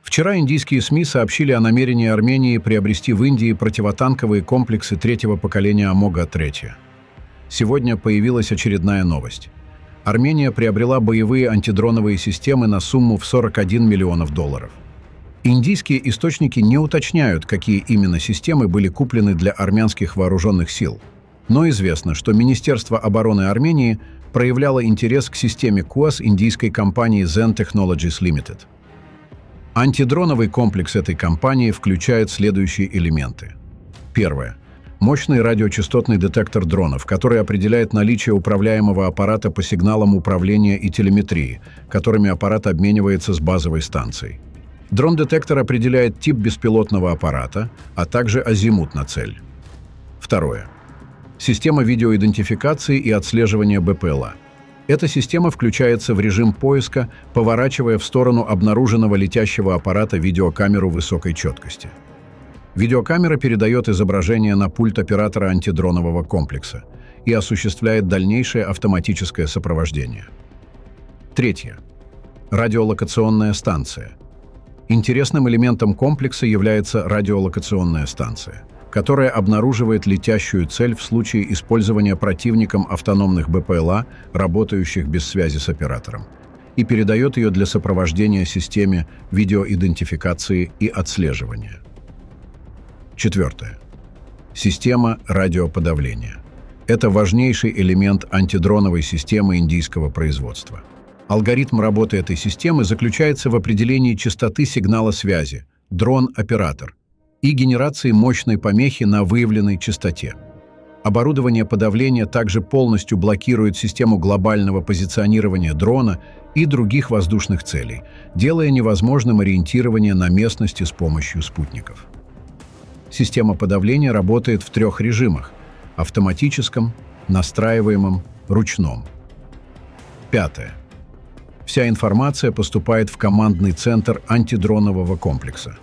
Вчера индийские СМИ сообщили о намерении Армении приобрести в Индии противотанковые комплексы третьего поколения АМОГ-3. Сегодня появилась очередная новость. Армения приобрела боевые антидроновые системы на сумму в $41 миллионов. Индийские источники не уточняют, какие именно системы были куплены для армянских вооруженных сил. Но известно, что Министерство обороны Армении проявляло интерес к системе КУАС индийской компании Zen Technologies Limited. Антидроновый комплекс этой компании включает следующие элементы. Первое. Мощный радиочастотный детектор дронов, который определяет наличие управляемого аппарата по сигналам управления и телеметрии, которыми аппарат обменивается с базовой станцией. Дрон-детектор определяет тип беспилотного аппарата, а также азимут на цель. Второе. Система видеоидентификации и отслеживания БПЛА. Эта система включается в режим поиска, поворачивая в сторону обнаруженного летящего аппарата видеокамеру высокой четкости. Видеокамера передает изображение на пульт оператора антидронового комплекса и осуществляет дальнейшее автоматическое сопровождение. Третье. Радиолокационная станция. Интересным элементом комплекса является радиолокационная станция, которая обнаруживает летящую цель в случае использования противником автономных БПЛА, работающих без связи с оператором, и передает ее для сопровождения системе видеоидентификации и отслеживания. Четвертое. Система радиоподавления. Это важнейший элемент антидроновой системы индийского производства. Алгоритм работы этой системы заключается в определении частоты сигнала связи «дрон-оператор» и генерации мощной помехи на выявленной частоте. Оборудование подавления также полностью блокирует систему глобального позиционирования дрона и других воздушных целей, делая невозможным ориентирование на местности с помощью спутников. Система подавления работает в 3 режимах – автоматическом, настраиваемом, ручном. Пятое. Вся информация поступает в командный центр антидронового комплекса.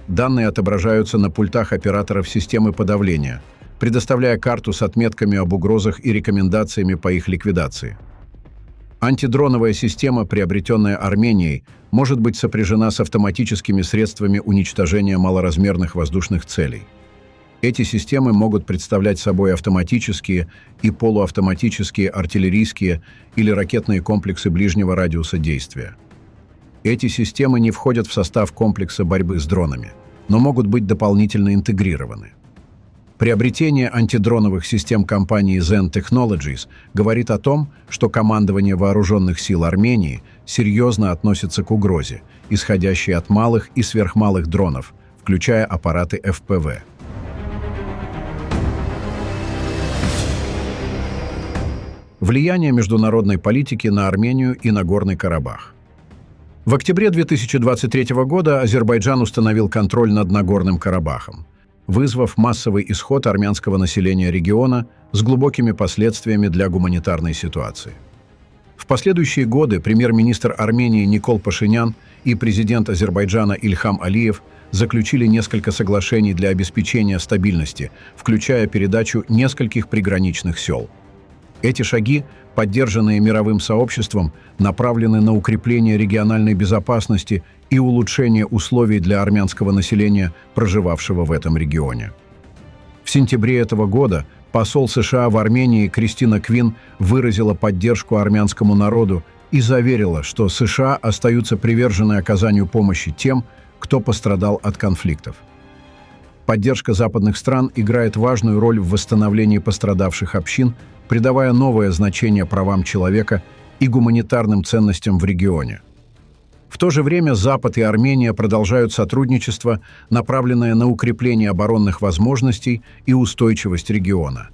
Данные отображаются на пультах операторов системы подавления, предоставляя карту с отметками об угрозах и рекомендациями по их ликвидации. Антидроновая система, приобретенная Арменией, может быть сопряжена с автоматическими средствами уничтожения малоразмерных воздушных целей. Эти системы могут представлять собой автоматические и полуавтоматические артиллерийские или ракетные комплексы ближнего радиуса действия. Эти системы не входят в состав комплекса борьбы с дронами, но могут быть дополнительно интегрированы. Приобретение антидроновых систем компании Zen Technologies говорит о том, что командование вооруженных сил Армении серьезно относится к угрозе, исходящей от малых и сверхмалых дронов, включая аппараты ФПВ. Влияние международной политики на Армению и Нагорный Карабах. В октябре 2023 года Азербайджан установил контроль над Нагорным Карабахом, вызвав массовый исход армянского населения региона с глубокими последствиями для гуманитарной ситуации. В последующие годы премьер-министр Армении Никол Пашинян и президент Азербайджана Ильхам Алиев заключили несколько соглашений для обеспечения стабильности, включая передачу нескольких приграничных сел. Эти шаги, поддержанные мировым сообществом, направлены на укрепление региональной безопасности и улучшение условий для армянского населения, проживавшего в этом регионе. В сентябре этого года посол США в Армении Кристина Квин выразила поддержку армянскому народу и заверила, что США остаются привержены оказанию помощи тем, кто пострадал от конфликтов. Поддержка западных стран играет важную роль в восстановлении пострадавших общин, придавая новое значение правам человека и гуманитарным ценностям в регионе. В то же время Запад и Армения продолжают сотрудничество, направленное на укрепление оборонных возможностей и устойчивость региона.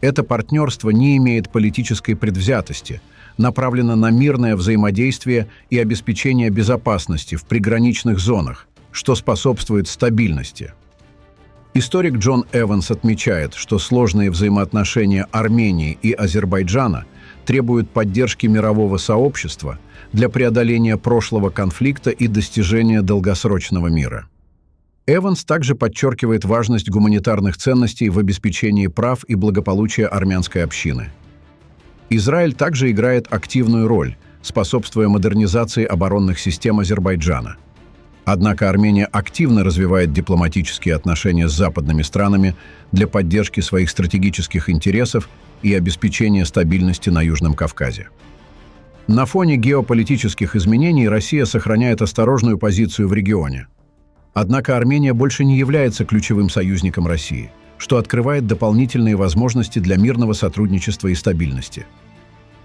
Это партнерство не имеет политической предвзятости, направлено на мирное взаимодействие и обеспечение безопасности в приграничных зонах, что способствует стабильности. Историк Джон Эванс отмечает, что сложные взаимоотношения Армении и Азербайджана требуют поддержки мирового сообщества для преодоления прошлого конфликта и достижения долгосрочного мира. Эванс также подчеркивает важность гуманитарных ценностей в обеспечении прав и благополучия армянской общины. Израиль также играет активную роль, способствуя модернизации оборонных систем Азербайджана. Однако Армения активно развивает дипломатические отношения с западными странами для поддержки своих стратегических интересов и обеспечения стабильности на Южном Кавказе. На фоне геополитических изменений Россия сохраняет осторожную позицию в регионе. Однако Армения больше не является ключевым союзником России, что открывает дополнительные возможности для мирного сотрудничества и стабильности.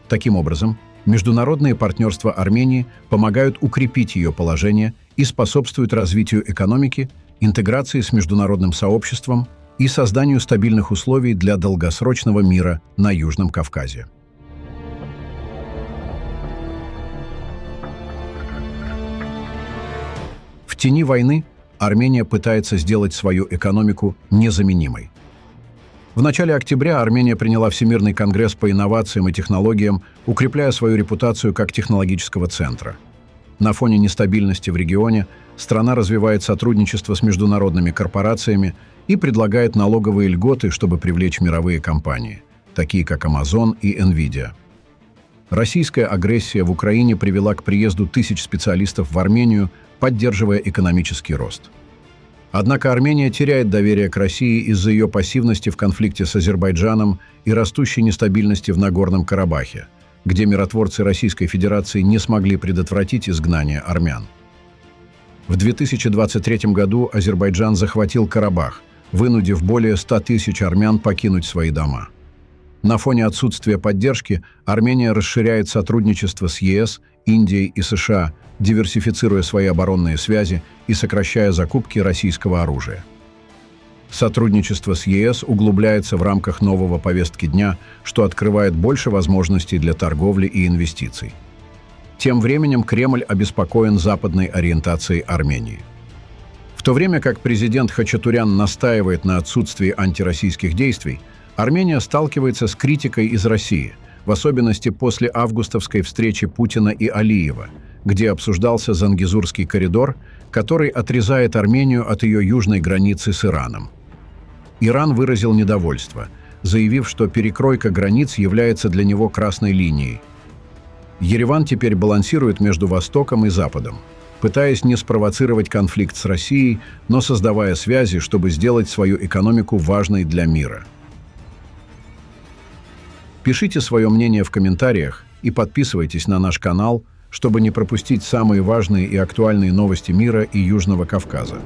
Таким образом, международные партнерства Армении помогают укрепить ее положение и способствуют развитию экономики, интеграции с международным сообществом и созданию стабильных условий для долгосрочного мира на Южном Кавказе. В тени войны Армения пытается сделать свою экономику незаменимой. В начале октября Армения приняла Всемирный конгресс по инновациям и технологиям, укрепляя свою репутацию как технологического центра. На фоне нестабильности в регионе страна развивает сотрудничество с международными корпорациями и предлагает налоговые льготы, чтобы привлечь мировые компании, такие как Amazon и Nvidia. Российская агрессия в Украине привела к приезду тысяч специалистов в Армению, поддерживая экономический рост. Однако Армения теряет доверие к России из-за ее пассивности в конфликте с Азербайджаном и растущей нестабильности в Нагорном Карабахе, где миротворцы Российской Федерации не смогли предотвратить изгнание армян. В 2023 году Азербайджан захватил Карабах, вынудив более 100 тысяч армян покинуть свои дома. На фоне отсутствия поддержки Армения расширяет сотрудничество с ЕС, Индией и США, диверсифицируя свои оборонные связи и сокращая закупки российского оружия. Сотрудничество с ЕС углубляется в рамках нового повестки дня, что открывает больше возможностей для торговли и инвестиций. Тем временем Кремль обеспокоен западной ориентацией Армении. В то время как президент Хачатурян настаивает на отсутствии антироссийских действий, Армения сталкивается с критикой из России, в особенности после августовской встречи Путина и Алиева, где обсуждался Зангезурский коридор, который отрезает Армению от ее южной границы с Ираном. Иран выразил недовольство, заявив, что перекройка границ является для него красной линией. Ереван теперь балансирует между Востоком и Западом, пытаясь не спровоцировать конфликт с Россией, но создавая связи, чтобы сделать свою экономику важной для мира. Пишите свое мнение в комментариях и подписывайтесь на наш канал, чтобы не пропустить самые важные и актуальные новости мира и Южного Кавказа.